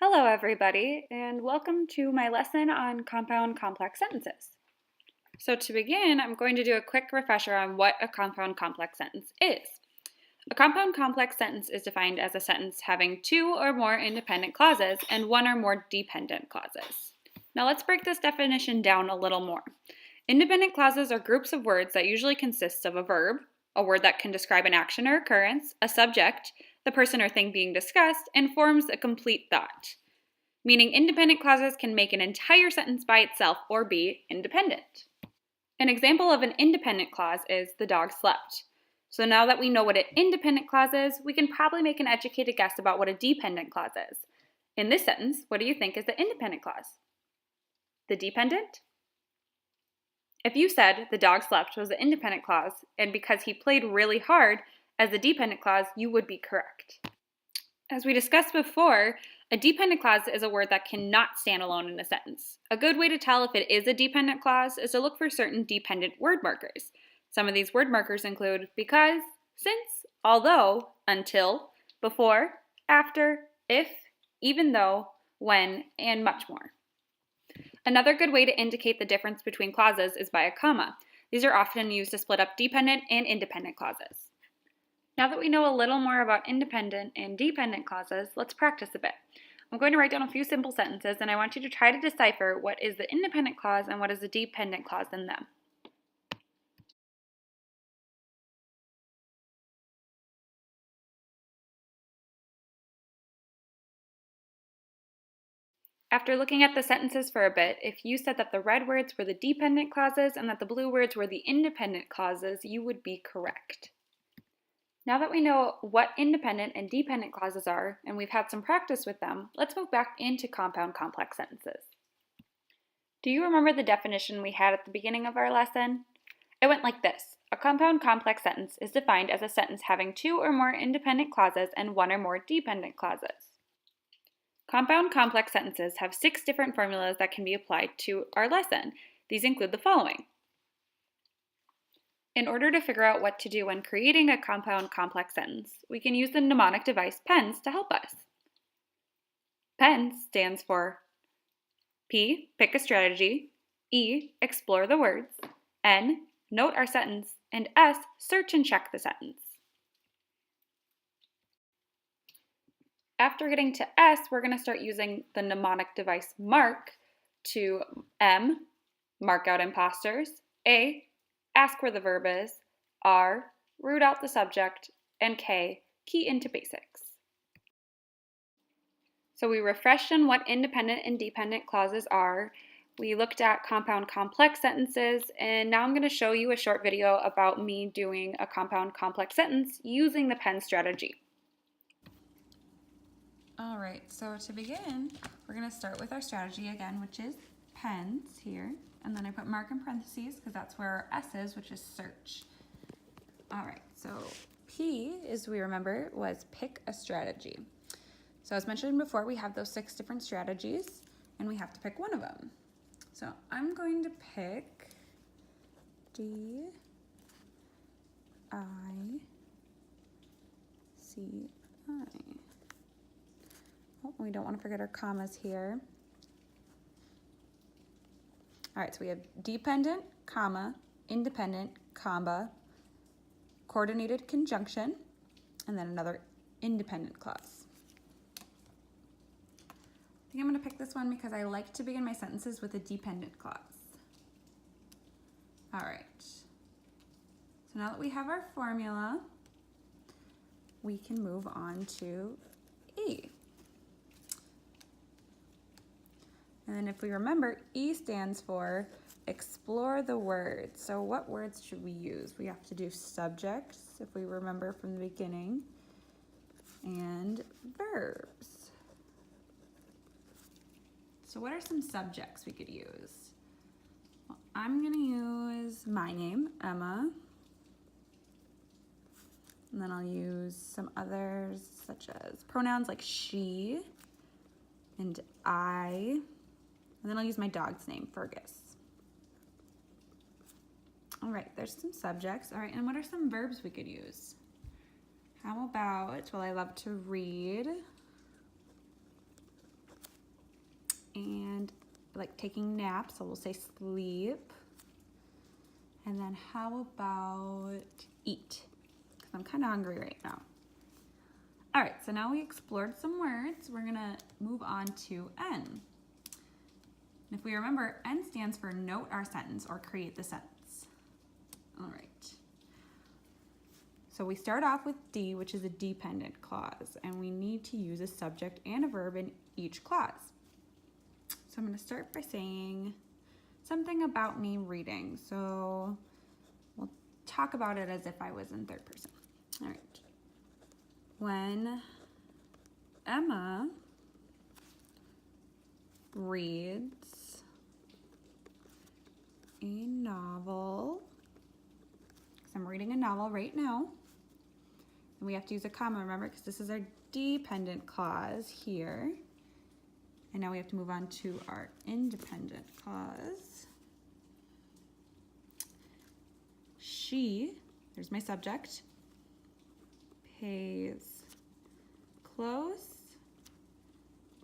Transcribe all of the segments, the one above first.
Hello everybody, and welcome to my lesson on compound complex sentences. So to begin, I'm going to do a quick refresher on what a compound complex sentence is. A compound complex sentence is defined as a sentence having two or more independent clauses and one or more dependent clauses. Now let's break this definition down a little more. Independent clauses are groups of words that usually consist of a verb, a word that can describe an action or occurrence, a subject, the person or thing being discussed, and forms a complete thought. Meaning independent clauses can make an entire sentence by itself or be independent. An example of an independent clause is the dog slept. So now that we know what an independent clause is, we can probably make an educated guess about what a dependent clause is. In this sentence, what do you think is the independent clause? The dependent? If you said the dog slept was the independent clause, and because he played really hard as the dependent clause, you would be correct. As we discussed before, a dependent clause is a word that cannot stand alone in a sentence. A good way to tell if it is a dependent clause is to look for certain dependent word markers. Some of these word markers include because, since, although, until, before, after, if, even though, when, and much more. Another good way to indicate the difference between clauses is by a comma. These are often used to split up dependent and independent clauses. Now that we know a little more about independent and dependent clauses, let's practice a bit. I'm going to write down a few simple sentences, and I want you to try to decipher what is the independent clause and what is the dependent clause in them. After looking at the sentences for a bit, if you said that the red words were the dependent clauses and that the blue words were the independent clauses, you would be correct. Now that we know what independent and dependent clauses are, and we've had some practice with them, let's move back into compound complex sentences. Do you remember the definition we had at the beginning of our lesson? It went like this. A compound complex sentence is defined as a sentence having two or more independent clauses and one or more dependent clauses. Compound complex sentences have 6 different formulas that can be applied to our lesson. These include the following. In order to figure out what to do when creating a compound complex sentence, we can use the mnemonic device PENS to help us. PENS stands for P, pick a strategy, E, explore the words, N, note our sentence, and S, search and check the sentence. After getting to S, we're going to start using the mnemonic device MARK to M, mark out imposters, A, ask where the verb is, R, root out the subject, and K, key into basics. So we refreshed on what independent and dependent clauses are. We looked at compound complex sentences, and now I'm going to show you a short video about me doing a compound complex sentence using the PENS strategy. All right, so to begin, we're going to start with our strategy again, which is PENS here. And then I put mark in parentheses because that's where our S is, which is search. All right, so P, as we remember, was pick a strategy. So as mentioned before, we have those 6 different strategies, and we have to pick one of them. So I'm going to pick D, I, C, I. Oh, we don't want to forget our commas here. All right, so we have dependent, comma, independent, comma, coordinated conjunction, and then another independent clause. I think I'm going to pick this one because I like to begin my sentences with a dependent clause. All right, so now that we have our formula, we can move on to E. And then if we remember, E stands for explore the words. So what words should we use? We have to do subjects, if we remember from the beginning, and verbs. So what are some subjects we could use? Well, I'm going to use my name, Emma. And then I'll use some others such as pronouns like she and I. And then I'll use my dog's name, Fergus. All right, there's some subjects. All right, and what are some verbs we could use? How about, well, I love to read. like taking naps, so we'll say sleep. And then how about eat? Because I'm kind of hungry right now. All right, so now we explored some words. We're gonna move on to N. And if we remember, N stands for note our sentence or create the sentence. All right. So we start off with D, which is a dependent clause, and we need to use a subject and a verb in each clause. So I'm going to start by saying something about me reading. So we'll talk about it as if I was in third person. All right. When Emma reads a novel, because I'm reading a novel right now, and we have to use a comma, remember, because this is our dependent clause here. And now we have to move on to our independent clause. She, there's my subject, pays close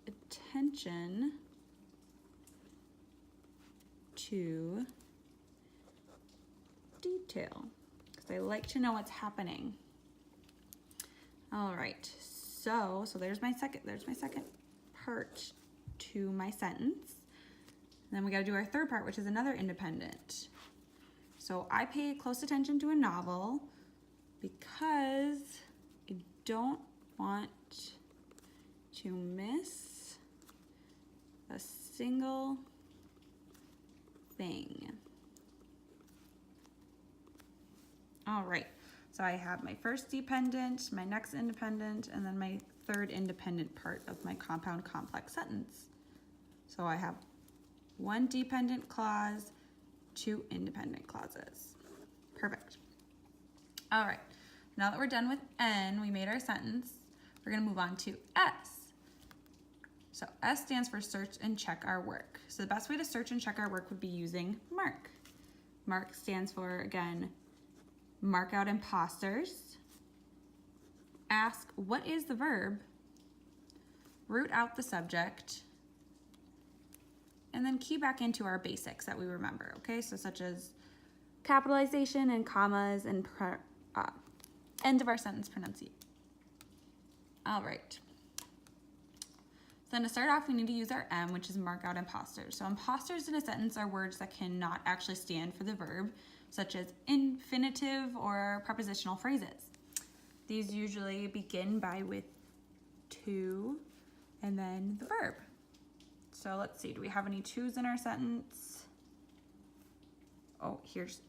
attention to detail, because I like to know what's happening. All right, so there's my second part to my sentence. And then we got to do our third part, which is another independent. So I pay close attention to a novel because I don't want to miss a single thing. All right, so I have my first dependent, my next independent, and then my third independent part of my compound complex sentence. So I have one dependent clause, two independent clauses. Perfect. All right, now that we're done with N, we made our sentence, we're gonna move on to S. So S stands for search and check our work. So the best way to search and check our work would be using MARK. MARK stands for, again, mark out imposters, ask what is the verb, root out the subject, and then key back into our basics that we remember, okay? So such as capitalization and commas and end of our sentence pronunciation. All right. So then to start off, we need to use our M, which is mark out imposters. So imposters in a sentence are words that cannot actually stand for the verb, such as infinitive or prepositional phrases. These usually begin with to and then the verb. So let's see, do we have any to's in our sentence? Oh, here's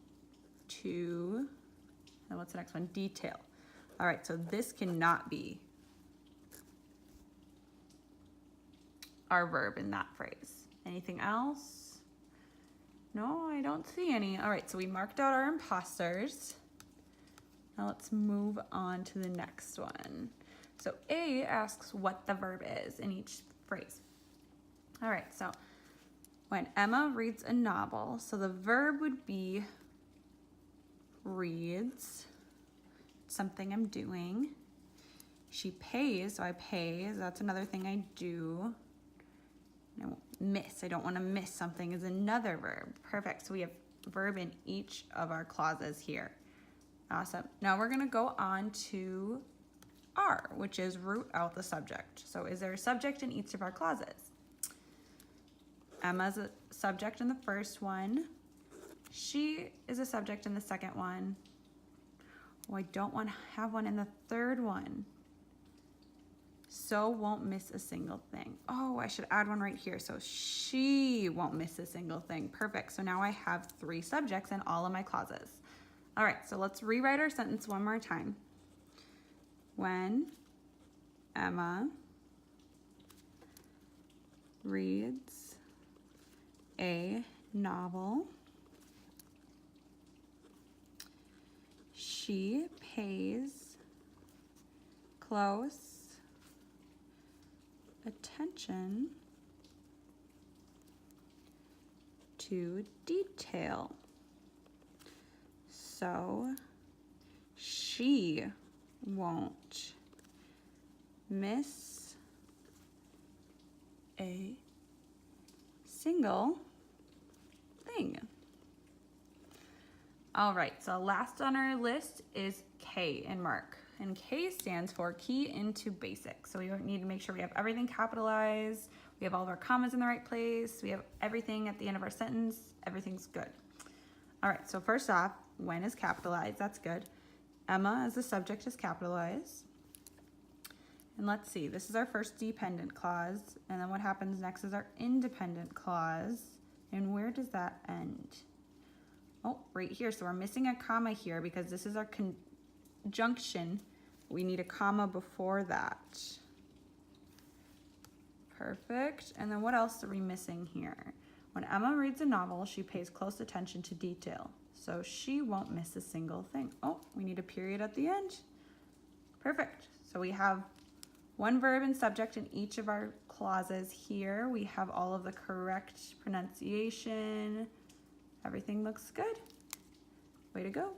to, and what's the next one? Detail. All right, so this cannot be our verb in that phrase. Anything else? No, I don't see any. All right, so we marked out our imposters. Now let's move on to the next one. So A asks what the verb is in each phrase. All right, so when Emma reads a novel, so the verb would be reads, something I'm doing. She pays, so I pay, so that's another thing I do. No, miss, I don't want to miss something is another verb. Perfect, so we have verb in each of our clauses here. Awesome. Now we're going to go on to R, which is root out the subject. So is there a subject in each of our clauses? Emma's a subject in the first one. She is a subject in the second one. Oh, I don't want to have one in the third one. So won't miss a single thing. Oh, I should add one right here. So she won't miss a single thing. Perfect. So now I have 3 subjects in all of my clauses. All right, so let's rewrite our sentence one more time. When Emma reads a novel, she pays close attention to detail. So she won't miss a single single thing. All right, so last on our list is K in Mark. And K stands for key into basic. So we need to make sure we have everything capitalized, we have all of our commas in the right place, we have everything at the end of our sentence, everything's good. All right, so first off, when is capitalized, that's good. Emma as the subject is capitalized. And let's see, this is our first dependent clause, and then what happens next is our independent clause. And where does that end? Oh, right here. So we're missing a comma here because this is our conjunction. We need a comma before that. Perfect. And then what else are we missing here? When Emma reads a novel, she pays close attention to detail. So she won't miss a single thing. Oh, we need a period at the end. Perfect. So we have one verb and subject in each of our clauses here. We have all of the correct pronunciation. Everything looks good. Way to go.